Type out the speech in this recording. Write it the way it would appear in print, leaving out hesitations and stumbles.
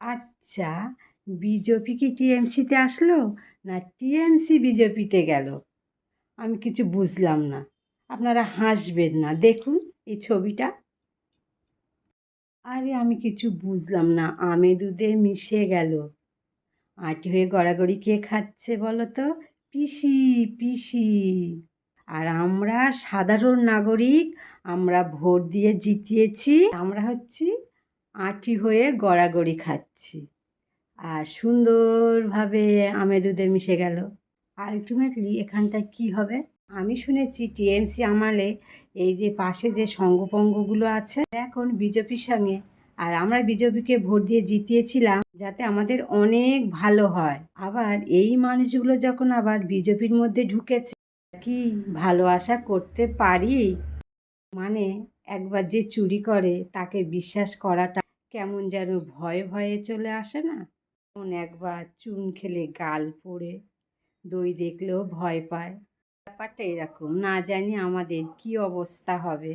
আচ্ছা, বিজেপি কি টিএমসিতে আসলো না টিএমসি বিজেপিতে গেল? আমি কিছু বুঝলাম না। আপনারা হাসবেন না, দেখুন এই ছবিটা। আরে আমি কিছু বুঝলাম না, আমে দুধে মিশে গেল। আঁটি হয়ে গড়াগড়ি কে খাচ্ছে বলো তো? পিসি, পিসি। আর আমরা সাধারণ নাগরিক, আমরা ভোট দিয়ে জিতিয়েছি, আমরা হচ্ছি আঁটি হয়ে গড়াগড়ি খাচ্ছি। আর সুন্দরভাবে আমে দুধে মিশে গেল। আলটিমেটলি এখানটায় কি হবে? আমি শুনেছি টিএমসি আমলে এই যে পাশে যে সঙ্গপঙ্গগুলো আছে এখন বিজেপির সঙ্গে, আর আমরা বিজেপিকে ভোট দিয়ে জিতিয়েছিলাম যাতে আমাদের অনেক ভালো হয়। আবার এই মানুষগুলো যখন আবার বিজেপির মধ্যে ঢুকেছে, কি ভালো আশা করতে পারি? মানে একবার যে চুরি করে তাকে বিশ্বাস করাটা কেমন যেন ভয়ে ভয়ে চলে আসে না? যেমন একবার চুন খেলে গাল পোড়ে, দই দেখলেও ভয় পায়। ব্যাপারটা এরকম, না জানি আমাদের কি অবস্থা হবে।